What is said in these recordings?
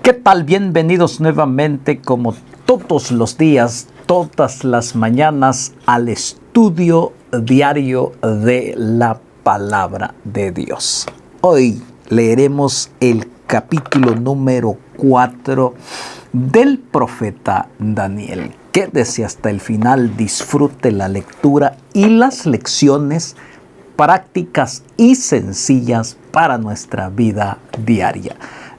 ¿Qué tal? Bienvenidos nuevamente, como todos los días, todas las mañanas, al estudio diario de la Palabra de Dios. Hoy leeremos el capítulo número 4 del profeta Daniel. Quédese hasta el final, disfrute la lectura y las lecciones prácticas y sencillas para nuestra vida diaria.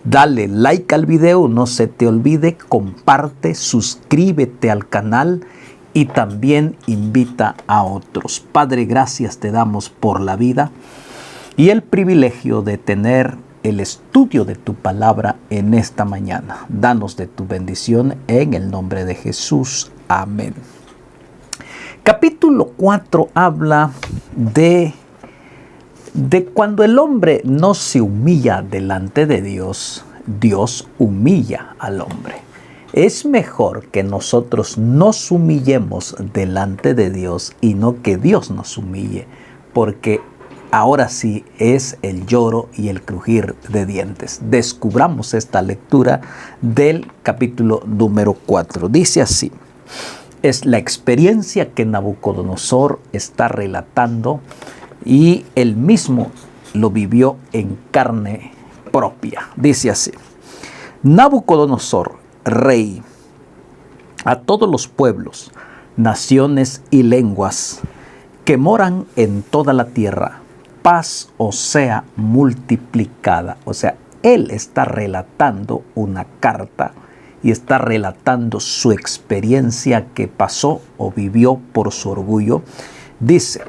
Dale like al video, no se te olvide, comparte, suscríbete al canal y también invita a otros. Padre, gracias te damos por la vida y el privilegio de tener el estudio de tu palabra en esta mañana. Danos de tu bendición en el nombre de Jesús. Amén. Capítulo 4 habla de cuando el hombre no se humilla delante de Dios, Dios humilla al hombre. Es mejor que nosotros nos humillemos delante de Dios y no que Dios nos humille, porque ahora sí es el lloro y el crujir de dientes. Descubramos esta lectura del capítulo número 4. Dice así: es la experiencia que Nabucodonosor está relatando y él mismo lo vivió en carne propia. Dice así: Nabucodonosor, rey, a todos los pueblos, naciones y lenguas que moran en toda la tierra, paz os sea multiplicada. O sea, él está relatando una carta y está relatando su experiencia que pasó o vivió por su orgullo. Dice: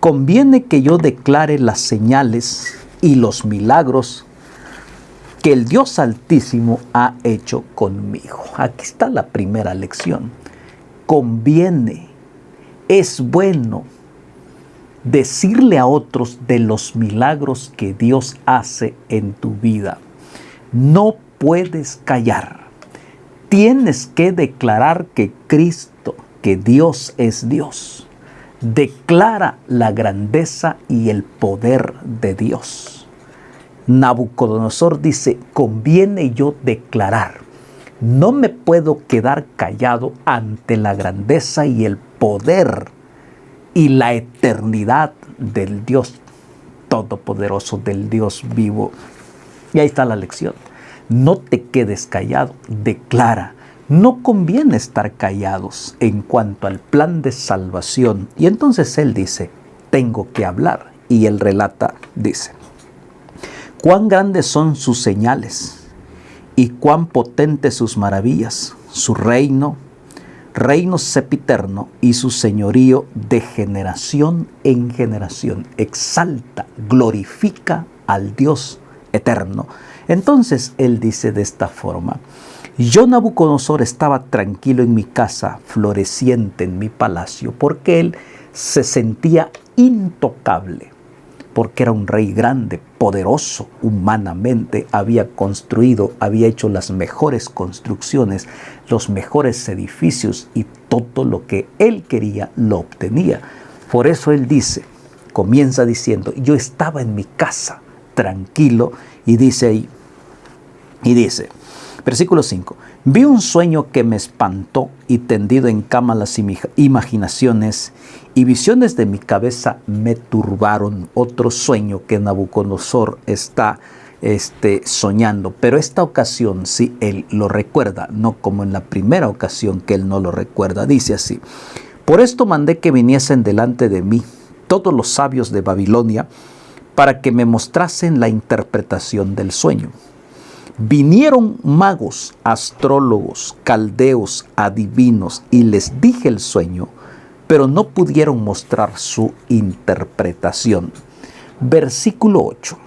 conviene que yo declare las señales y los milagros que el Dios Altísimo ha hecho conmigo. Aquí está la primera lección. Conviene, es bueno decirle a otros de los milagros que Dios hace en tu vida. No puedes callar. Tienes que declarar que Cristo, que Dios es Dios. Declara la grandeza y el poder de Dios. Nabucodonosor dice: conviene yo declarar. No me puedo quedar callado ante la grandeza y el poder y la eternidad del Dios todopoderoso, del Dios vivo. Y ahí está la lección. No te quedes callado, declara. No conviene estar callados en cuanto al plan de salvación. Y entonces él dice: tengo que hablar. Y él relata, dice: cuán grandes son sus señales y cuán potentes sus maravillas. Su reino sempiterno y su señorío de generación en generación. Exalta, glorifica al Dios eterno. Entonces él dice de esta forma: yo, Nabucodonosor, estaba tranquilo en mi casa, floreciente en mi palacio, porque él se sentía intocable, porque era un rey grande, poderoso humanamente, había construido, había hecho las mejores construcciones, los mejores edificios y todo lo que él quería lo obtenía. Por eso él dice, comienza diciendo: yo estaba en mi casa tranquilo, y dice ahí, versículo 5: vi un sueño que me espantó y tendido en cama las imaginaciones y visiones de mi cabeza me turbaron. Otro sueño que Nabucodonosor está soñando, pero esta ocasión sí él lo recuerda, no como en la primera ocasión que él no lo recuerda. Dice así: por esto mandé que viniesen delante de mí todos los sabios de Babilonia para que me mostrasen la interpretación del sueño. Vinieron magos, astrólogos, caldeos, adivinos, y les dije el sueño, pero no pudieron mostrar su interpretación. Versículo 8.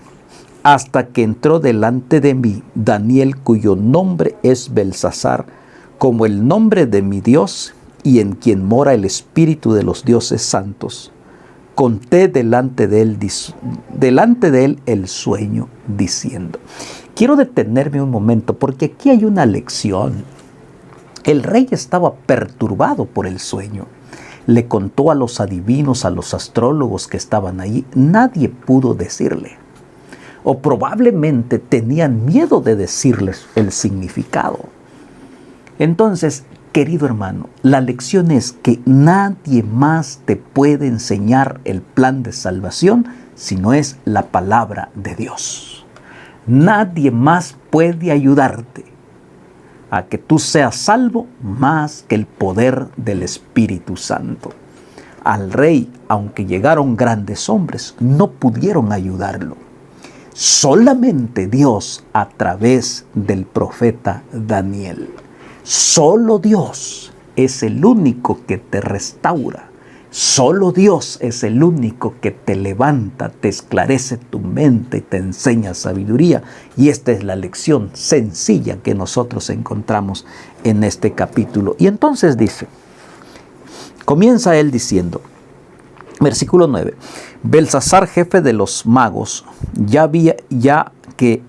Hasta que entró delante de mí Daniel, cuyo nombre es Belsasar, como el nombre de mi Dios y en quien mora el espíritu de los dioses santos. Conté delante de él el sueño, diciendo. Quiero detenerme un momento porque aquí hay una lección. El rey estaba perturbado por el sueño. Le contó a los adivinos, a los astrólogos que estaban allí. Nadie pudo decirle. o probablemente tenían miedo de decirles el significado. Entonces, querido hermano, la lección es que nadie más te puede enseñar el plan de salvación si no es la palabra de Dios. Nadie más puede ayudarte a que tú seas salvo más que el poder del Espíritu Santo. Al rey, aunque llegaron grandes hombres, no pudieron ayudarlo. Solamente Dios a través del profeta Daniel. Solo Dios es el único que te restaura. Solo Dios es el único que te levanta, te esclarece tu mente y te enseña sabiduría. Y esta es la lección sencilla que nosotros encontramos en este capítulo. Y entonces dice, comienza él diciendo, versículo 9, Belsasar, jefe de los magos, ya que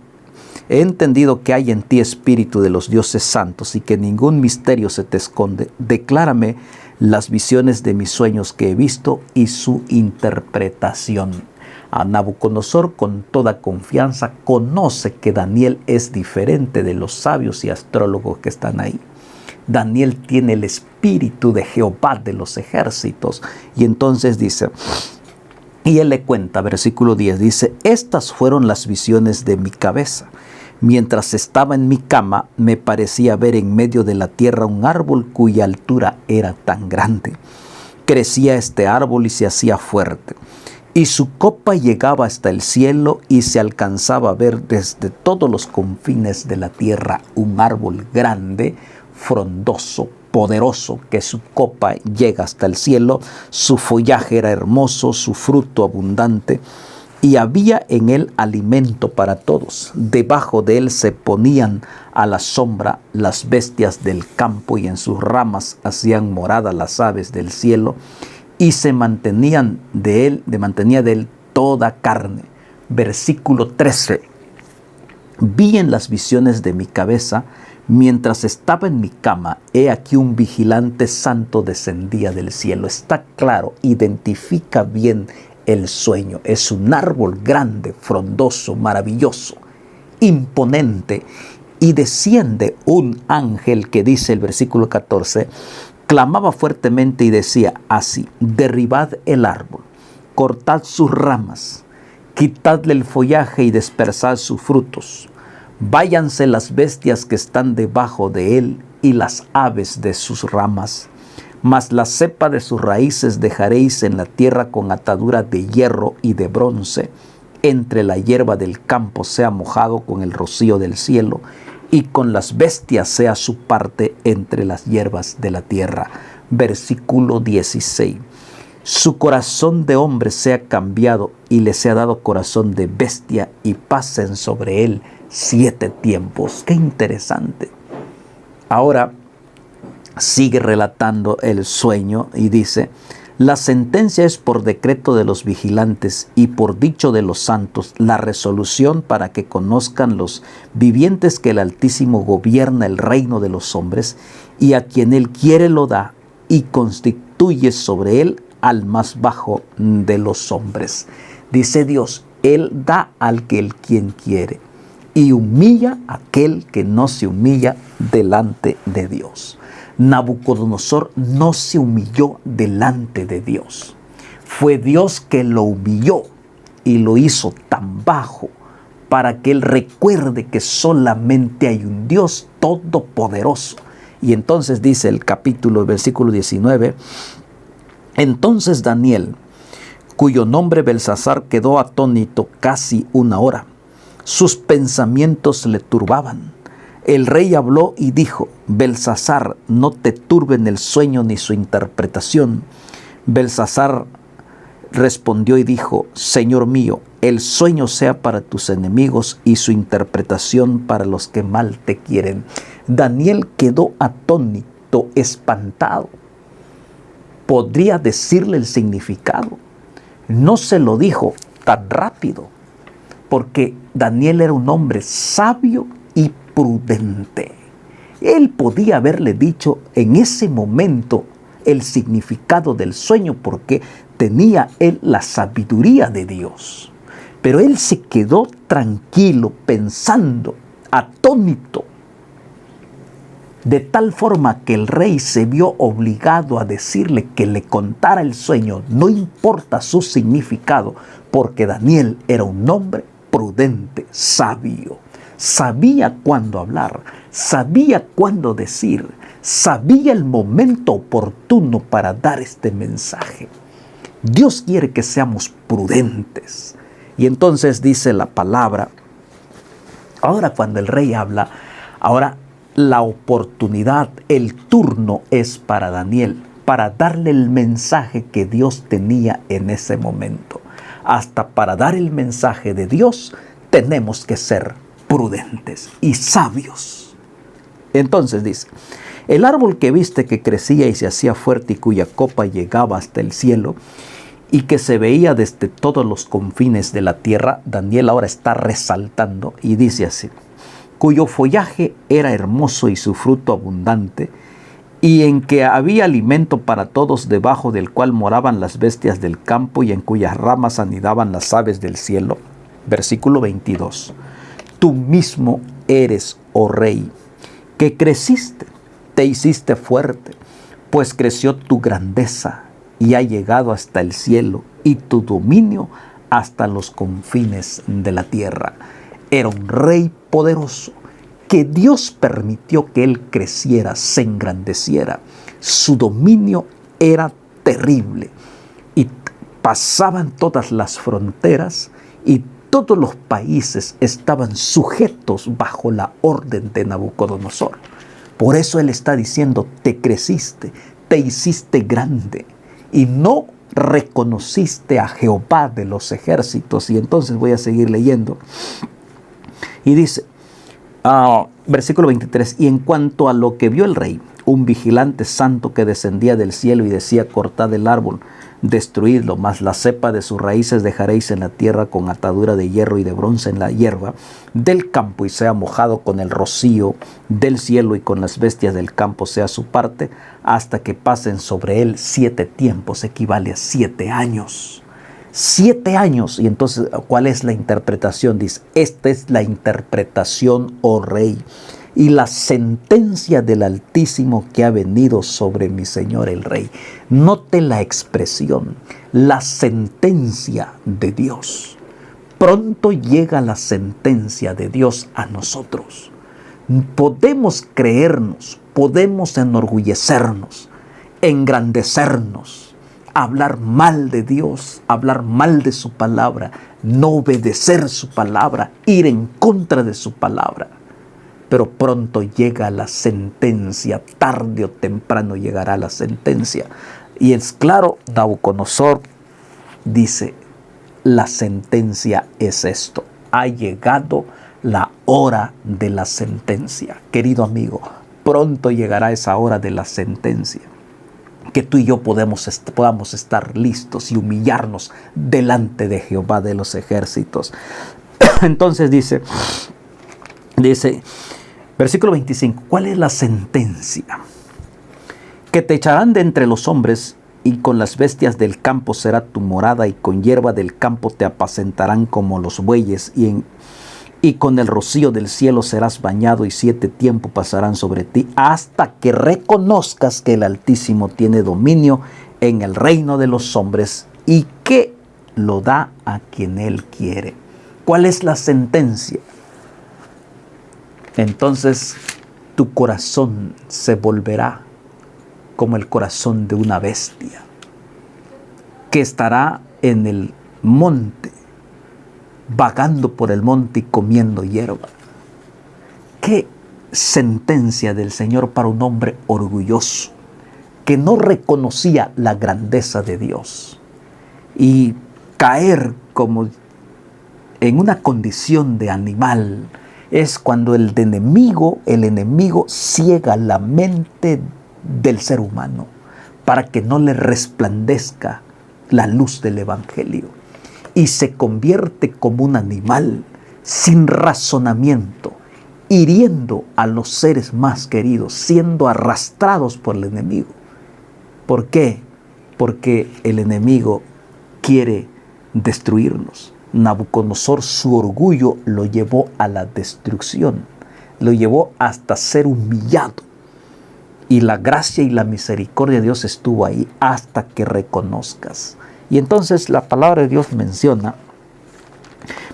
he entendido que hay en ti espíritu de los dioses santos y que ningún misterio se te esconde, declárame las visiones de mis sueños que he visto y su interpretación. A Nabucodonosor, con toda confianza, conoce que Daniel es diferente de los sabios y astrólogos que están ahí. Daniel tiene el espíritu de Jehová de los ejércitos. Y entonces dice, y él le cuenta, versículo 10, dice, estas fueron las visiones de mi cabeza. Mientras estaba en mi cama, me parecía ver en medio de la tierra un árbol cuya altura era tan grande. Crecía este árbol y se hacía fuerte, y su copa llegaba hasta el cielo y se alcanzaba a ver desde todos los confines de la tierra un árbol grande, frondoso, poderoso, que su copa llega hasta el cielo. Su follaje era hermoso, su fruto abundante, y había en él alimento para todos. Debajo de él se ponían a la sombra las bestias del campo, y en sus ramas hacían morada las aves del cielo, y se mantenía de él toda carne. Versículo 13. Vi en las visiones de mi cabeza, mientras estaba en mi cama, he aquí un vigilante santo descendía del cielo. Está claro, identifica bien el sueño. Es un árbol grande, frondoso, maravilloso, imponente, y desciende un ángel que dice el versículo 14, clamaba fuertemente y decía así, derribad el árbol, cortad sus ramas, quitadle el follaje y dispersad sus frutos. Váyanse las bestias que están debajo de él y las aves de sus ramas. Mas la cepa de sus raíces dejaréis en la tierra con atadura de hierro y de bronce. Entre la hierba del campo sea mojado con el rocío del cielo, y con las bestias sea su parte entre las hierbas de la tierra. Versículo 16. Su corazón de hombre sea cambiado y le sea dado corazón de bestia, y pasen sobre él 7 tiempos. ¡Qué interesante! Ahora sigue relatando el sueño y dice, la sentencia es por decreto de los vigilantes y por dicho de los santos, la resolución para que conozcan los vivientes que el Altísimo gobierna el reino de los hombres, y a quien él quiere lo da, y constituye sobre él al más bajo de los hombres. Dice Dios, él da al que él quien quiere, y humilla a aquel que no se humilla delante de Dios. Nabucodonosor no se humilló delante de Dios. Fue Dios que lo humilló y lo hizo tan bajo para que él recuerde que solamente hay un Dios todopoderoso. Y entonces dice el versículo 19, entonces Daniel, cuyo nombre Belsasar, quedó atónito casi 1 hora. Sus pensamientos le turbaban. El rey habló y dijo, Belsasar, no te turben el sueño ni su interpretación. Belsasar respondió y dijo, Señor mío, el sueño sea para tus enemigos y su interpretación para los que mal te quieren. Daniel quedó atónito, espantado. Podría decirle el significado. No se lo dijo tan rápido, porque Daniel era un hombre sabio y prudente. Él podía haberle dicho en ese momento el significado del sueño, porque tenía él la sabiduría de Dios. Pero él se quedó tranquilo, pensando, atónito, de tal forma que el rey se vio obligado a decirle que le contara el sueño, no importa su significado, porque Daniel era un hombre prudente, sabio. Sabía cuándo hablar, sabía cuándo decir, sabía el momento oportuno para dar este mensaje. Dios quiere que seamos prudentes. Y entonces dice la palabra, ahora cuando el rey habla, ahora la oportunidad, el turno es para Daniel, para darle el mensaje que Dios tenía en ese momento. Hasta para dar el mensaje de Dios tenemos que ser prudentes y sabios. Entonces dice, el árbol que viste que crecía y se hacía fuerte y cuya copa llegaba hasta el cielo y que se veía desde todos los confines de la tierra, Daniel ahora está resaltando y dice así, cuyo follaje era hermoso y su fruto abundante, y en que había alimento para todos, debajo del cual moraban las bestias del campo y en cuyas ramas anidaban las aves del cielo. Versículo 22. Tú mismo eres, oh rey, que creciste, te hiciste fuerte, pues creció tu grandeza y ha llegado hasta el cielo y tu dominio hasta los confines de la tierra. Era un rey poderoso que Dios permitió que él creciera, se engrandeciera. Su dominio era terrible y pasaban todas las fronteras y todos los países estaban sujetos bajo la orden de Nabucodonosor. Por eso él está diciendo, te creciste, te hiciste grande y no reconociste a Jehová de los ejércitos. Y entonces voy a seguir leyendo. Y dice, versículo 23, y en cuanto a lo que vio el rey, un vigilante santo que descendía del cielo y decía, cortad el árbol, destruidlo, mas la cepa de sus raíces dejaréis en la tierra con atadura de hierro y de bronce en la hierba del campo y sea mojado con el rocío del cielo y con las bestias del campo sea su parte, hasta que pasen sobre él 7 tiempos, equivale a 7 años. 7 años. Y entonces, ¿cuál es la interpretación? Dice, esta es la interpretación, oh rey, y la sentencia del Altísimo que ha venido sobre mi señor el rey. Note la expresión, la sentencia de Dios. Pronto llega la sentencia de Dios a nosotros. Podemos creernos, podemos enorgullecernos, engrandecernos, hablar mal de Dios, hablar mal de su palabra, no obedecer su palabra, ir en contra de su palabra. Pero pronto llega la sentencia, tarde o temprano llegará la sentencia. Y es claro, Nabucodonosor dice, la sentencia es esto, ha llegado la hora de la sentencia. Querido amigo, pronto llegará esa hora de la sentencia, que tú y yo podamos estar listos y humillarnos delante de Jehová de los ejércitos. Entonces dice, versículo 25, ¿cuál es la sentencia? Que te echarán de entre los hombres y con las bestias del campo será tu morada y con hierba del campo te apacentarán como los bueyes y con el rocío del cielo serás bañado y 7 tiempos pasarán sobre ti hasta que reconozcas que el Altísimo tiene dominio en el reino de los hombres y que lo da a quien él quiere. ¿Cuál es la sentencia? Entonces tu corazón se volverá como el corazón de una bestia que estará en el monte, vagando por el monte y comiendo hierba. Qué sentencia del Señor para un hombre orgulloso que no reconocía la grandeza de Dios y caer como en una condición de animal. Es cuando el enemigo ciega la mente del ser humano para que no le resplandezca la luz del evangelio y se convierte como un animal sin razonamiento, hiriendo a los seres más queridos, siendo arrastrados por el enemigo. ¿Por qué? Porque el enemigo quiere destruirnos. Nabucodonosor, su orgullo lo llevó a la destrucción, lo llevó hasta ser humillado. Y la gracia y la misericordia de Dios estuvo ahí hasta que reconozcas. Y entonces la palabra de Dios menciona,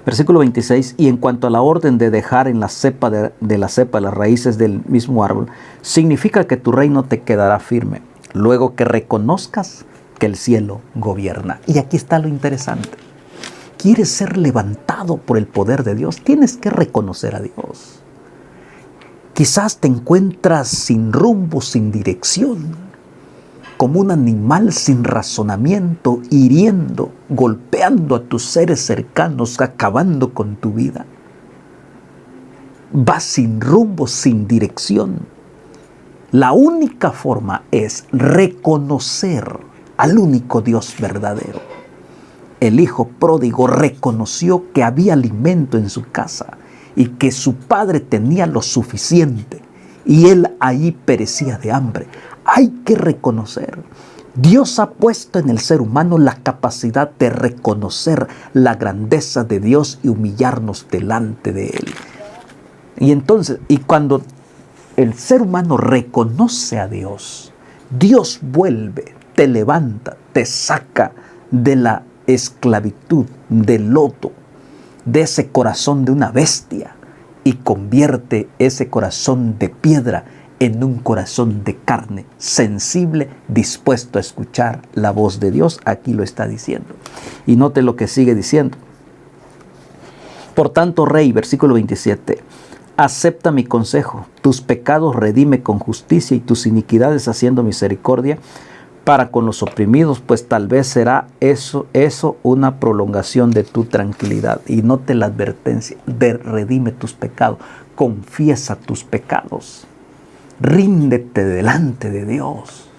versículo 26, y en cuanto a la orden de dejar en la cepa de las raíces del mismo árbol, significa que tu reino te quedará firme, luego que reconozcas que el cielo gobierna. Y aquí está lo interesante. ¿Quieres ser levantado por el poder de Dios? Tienes que reconocer a Dios. Quizás te encuentras sin rumbo, sin dirección, como un animal sin razonamiento, hiriendo, golpeando a tus seres cercanos, acabando con tu vida. Vas sin rumbo, sin dirección. La única forma es reconocer al único Dios verdadero. El hijo pródigo reconoció que había alimento en su casa y que su padre tenía lo suficiente y él ahí perecía de hambre. Hay que reconocer. Dios ha puesto en el ser humano la capacidad de reconocer la grandeza de Dios y humillarnos delante de Él. Y entonces, cuando el ser humano reconoce a Dios, Dios vuelve, te levanta, te saca de la esclavitud, del lodo, de ese corazón de una bestia y convierte ese corazón de piedra en un corazón de carne, sensible, dispuesto a escuchar la voz de Dios. Aquí lo está diciendo. Y note lo que sigue diciendo. Por tanto, rey, versículo 27, acepta mi consejo, tus pecados redime con justicia y tus iniquidades haciendo misericordia para con los oprimidos, pues tal vez será eso una prolongación de tu tranquilidad. Y note la advertencia de redime tus pecados, confiesa tus pecados, ríndete delante de Dios.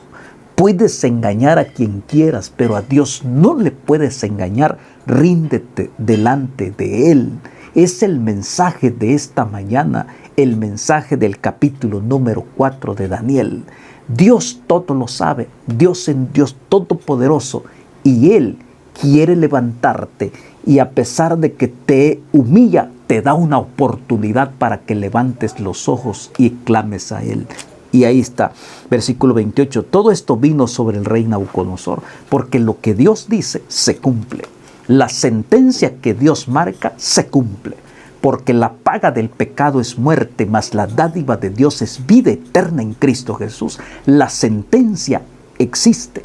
Puedes engañar a quien quieras, pero a Dios no le puedes engañar, ríndete delante de Él. Es el mensaje de esta mañana, el mensaje del capítulo número 4 de Daniel. Dios todo lo sabe, Dios es Dios todopoderoso y Él quiere levantarte y a pesar de que te humilla, te da una oportunidad para que levantes los ojos y clames a Él. Y ahí está, versículo 28, todo esto vino sobre el rey Nabucodonosor, porque lo que Dios dice se cumple. La sentencia que Dios marca se cumple. Porque la paga del pecado es muerte, mas la dádiva de Dios es vida eterna en Cristo Jesús. La sentencia existe.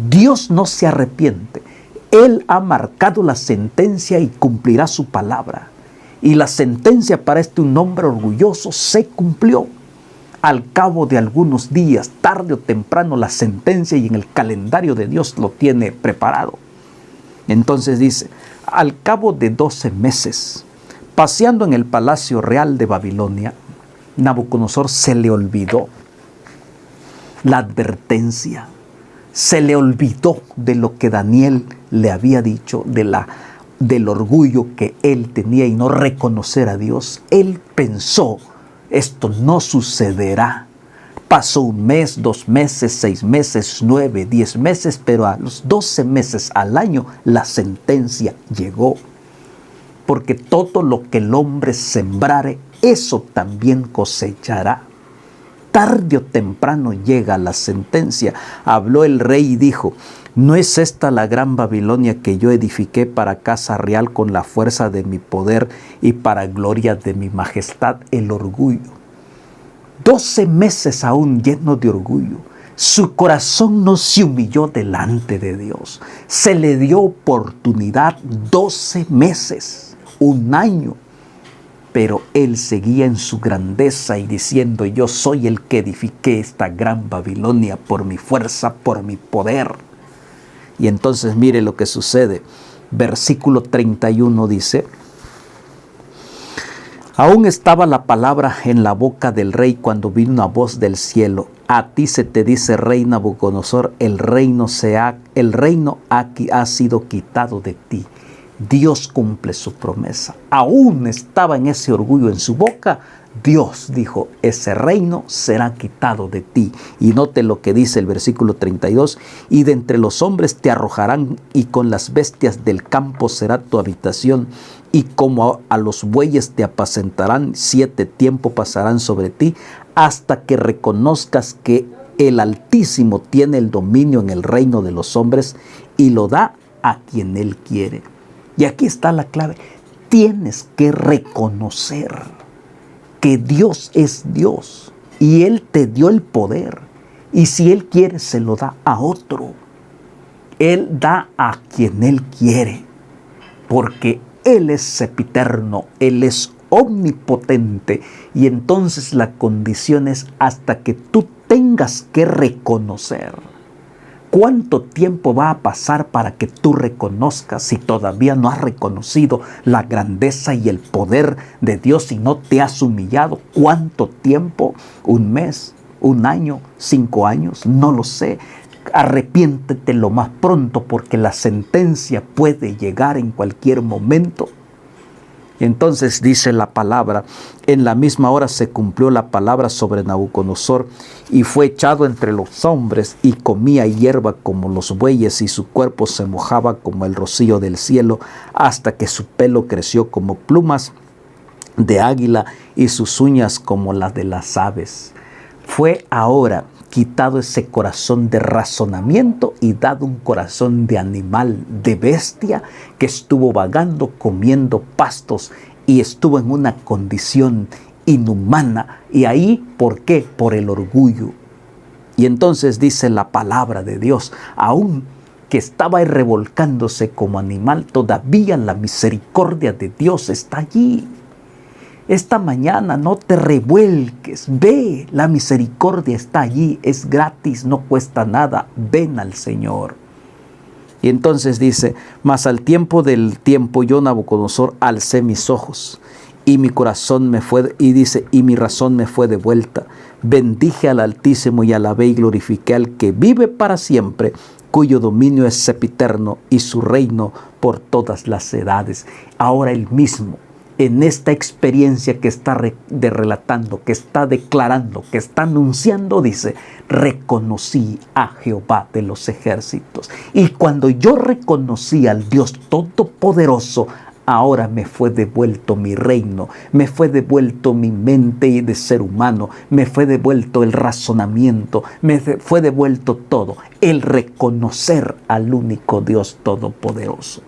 Dios no se arrepiente. Él ha marcado la sentencia y cumplirá su palabra. Y la sentencia para un hombre orgulloso se cumplió. Al cabo de algunos días, tarde o temprano, la sentencia y en el calendario de Dios lo tiene preparado. Entonces dice, al cabo de 12 meses, paseando en el palacio real de Babilonia, Nabucodonosor se le olvidó la advertencia, se le olvidó de lo que Daniel le había dicho, del orgullo que él tenía y no reconocer a Dios. Él pensó, esto no sucederá. Pasó 1 mes, 2 meses, 6 meses, 9, 10 meses, pero a los 12 meses al año la sentencia llegó. Porque todo lo que el hombre sembrare, eso también cosechará. Tarde o temprano llega la sentencia. Habló el rey y dijo, ¿no es esta la gran Babilonia que yo edifiqué para casa real con la fuerza de mi poder y para gloria de mi majestad? El orgullo. 12 meses aún lleno de orgullo. Su corazón no se humilló delante de Dios. Se le dio oportunidad 12 meses, 1 año. Pero él seguía en su grandeza y diciendo, yo soy el que edifiqué esta gran Babilonia por mi fuerza, por mi poder. Y entonces mire lo que sucede. Versículo 31 dice, aún estaba la palabra en la boca del rey cuando vino una voz del cielo. A ti se te dice, rey Nabucodonosor, el reino ha sido quitado de ti. Dios cumple su promesa. Aún estaba en ese orgullo en su boca Dios dijo, ese reino será quitado de ti. Y note lo que dice el versículo 32, y de entre los hombres te arrojarán, y con las bestias del campo será tu habitación, y como a los bueyes te apacentarán, 7 tiempos pasarán sobre ti, hasta que reconozcas que el Altísimo tiene el dominio en el reino de los hombres, y lo da a quien Él quiere. Y aquí está la clave. Tienes que reconocer que Dios es Dios y Él te dio el poder, y si Él quiere se lo da a otro. Él da a quien Él quiere, porque Él es sempiterno, Él es omnipotente, y entonces la condición es hasta que tú tengas que reconocer. ¿Cuánto tiempo va a pasar para que tú reconozcas si todavía no has reconocido la grandeza y el poder de Dios y no te has humillado? ¿Cuánto tiempo? ¿1 mes? ¿1 año? ¿5 años? No lo sé. Arrepiéntete lo más pronto, porque la sentencia puede llegar en cualquier momento. Entonces dice la palabra, en la misma hora se cumplió la palabra sobre Nabucodonosor, y fue echado entre los hombres, y comía hierba como los bueyes, y su cuerpo se mojaba como el rocío del cielo, hasta que su pelo creció como plumas de águila, y sus uñas como las de las aves. Fue ahora quitado ese corazón de razonamiento y dado un corazón de animal, de bestia, que estuvo vagando, comiendo pastos, y estuvo en una condición inhumana. Y ahí, ¿por qué? Por el orgullo. Y entonces dice la palabra de Dios, aún que estaba ahí revolcándose como animal, todavía la misericordia de Dios está allí. Esta mañana no te revuelques, ve, la misericordia está allí, es gratis, no cuesta nada, ven al Señor. Y entonces dice, mas al tiempo del tiempo yo, Nabucodonosor, alcé mis ojos, y mi corazón me fue, y dice, y mi razón me fue de vuelta. Bendije al Altísimo y alabé y glorifiqué al que vive para siempre, cuyo dominio es sempiterno y su reino por todas las edades. Ahora Él mismo, en esta experiencia que está relatando, que está declarando, que está anunciando, dice, reconocí a Jehová de los ejércitos. Y cuando yo reconocí al Dios Todopoderoso, ahora me fue devuelto mi reino, me fue devuelto mi mente de ser humano, me fue devuelto el razonamiento, me fue devuelto todo, el reconocer al único Dios Todopoderoso.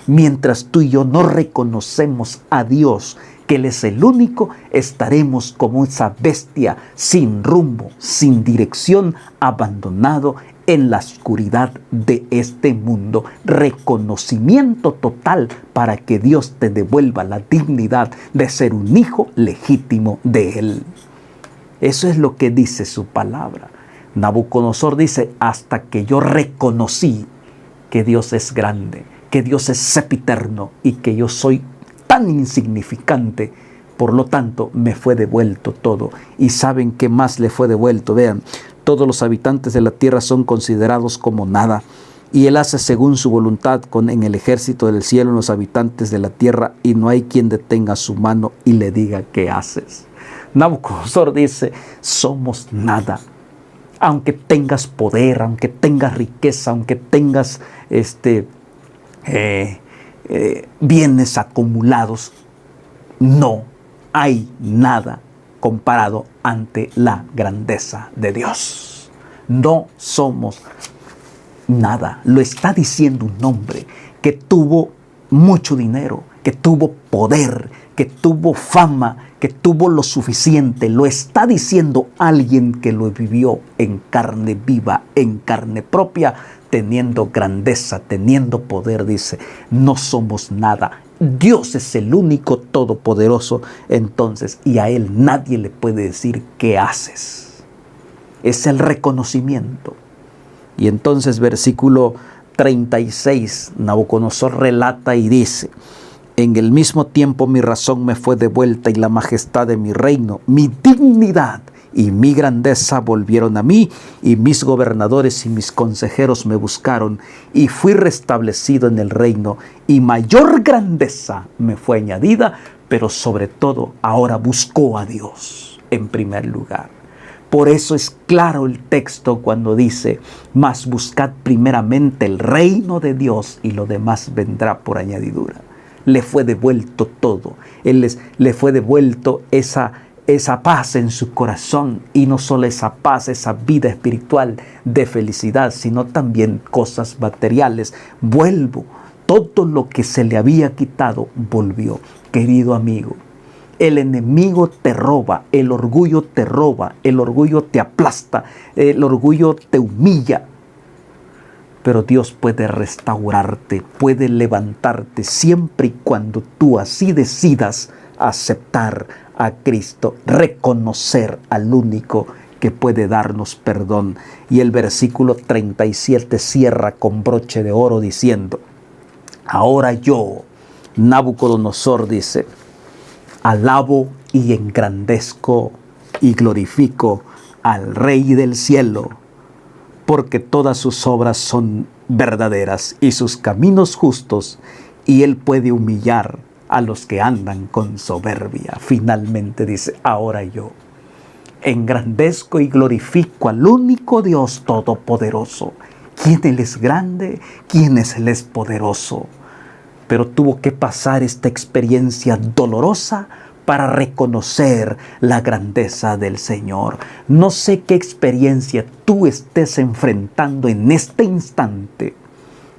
Mientras tú y yo no reconocemos a Dios, que Él es el único, estaremos como esa bestia sin rumbo, sin dirección, abandonado en la oscuridad de este mundo. Reconocimiento total para que Dios te devuelva la dignidad de ser un hijo legítimo de Él. Eso es lo que dice su palabra. Nabucodonosor dice, hasta que yo reconocí que Dios es grande, que Dios es sempiterno y que yo soy tan insignificante, por lo tanto me fue devuelto todo. ¿Y saben qué más le fue devuelto? Vean, todos los habitantes de la tierra son considerados como nada, y Él hace según su voluntad en el ejército del cielo en los habitantes de la tierra, y no hay quien detenga su mano y le diga, ¿qué haces? Nabucodonosor dice, somos nada. Aunque tengas poder, aunque tengas riqueza, aunque tengas bienes acumulados, no hay nada comparado ante la grandeza de Dios. No somos nada. Lo está diciendo un hombre que tuvo mucho dinero, que tuvo poder, que tuvo fama, que tuvo lo suficiente. Lo está diciendo alguien que lo vivió en carne viva, en carne propia, teniendo grandeza, teniendo poder. Dice, no somos nada. Dios es el único todopoderoso entonces, y a Él nadie le puede decir ¿qué haces? Es el reconocimiento. Y entonces versículo 36, Nabucodonosor relata y dice, en el mismo tiempo mi razón me fue devuelta y la majestad de mi reino, mi dignidad y mi grandeza volvieron a mí, y mis gobernadores y mis consejeros me buscaron, y fui restablecido en el reino, y mayor grandeza me fue añadida, pero sobre todo ahora buscó a Dios en primer lugar. Por eso es claro el texto cuando dice: mas buscad primeramente el reino de Dios y lo demás vendrá por añadidura. Le fue devuelto todo. Le fue devuelto esa paz en su corazón, y no solo esa paz, esa vida espiritual de felicidad, sino también cosas materiales. Todo lo que se le había quitado volvió. Querido amigo, el enemigo te roba, el orgullo te roba, el orgullo te aplasta, el orgullo te humilla. Pero Dios puede restaurarte, puede levantarte siempre y cuando tú así decidas aceptar a Cristo, reconocer al único que puede darnos perdón. Y el versículo 37 cierra con broche de oro diciendo: ahora yo, Nabucodonosor, dice, alabo y engrandezco y glorifico al Rey del cielo, porque todas sus obras son verdaderas y sus caminos justos, y Él puede humillar a los que andan con soberbia. Finalmente dice: ahora yo engrandezco y glorifico al único Dios todopoderoso. ¿Quién Él es grande? ¿Quién es Él es poderoso? Pero tuvo que pasar esta experiencia dolorosa para reconocer la grandeza del Señor. No sé qué experiencia tú estés enfrentando en este instante.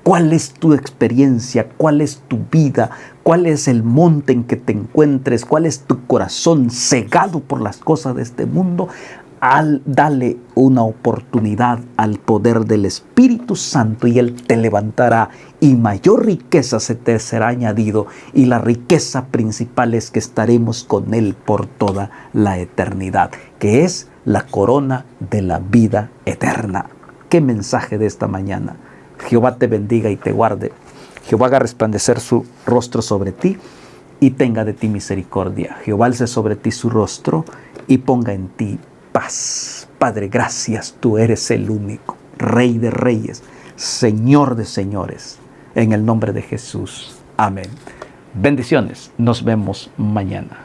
¿Cuál es tu experiencia? ¿Cuál es tu vida? ¿Cuál es el monte en que te encuentres? ¿Cuál es tu corazón cegado por las cosas de este mundo? Dale una oportunidad al poder del Espíritu Santo y Él te levantará, y mayor riqueza se te será añadido, y la riqueza principal es que estaremos con Él por toda la eternidad, que es la corona de la vida eterna. ¿Qué mensaje de esta mañana? Jehová te bendiga y te guarde. Jehová haga resplandecer su rostro sobre ti y tenga de ti misericordia. Jehová alce sobre ti su rostro y ponga en ti paz. Padre, gracias. Tú eres el único Rey de reyes, Señor de señores. En el nombre de Jesús. Amén. Bendiciones. Nos vemos mañana.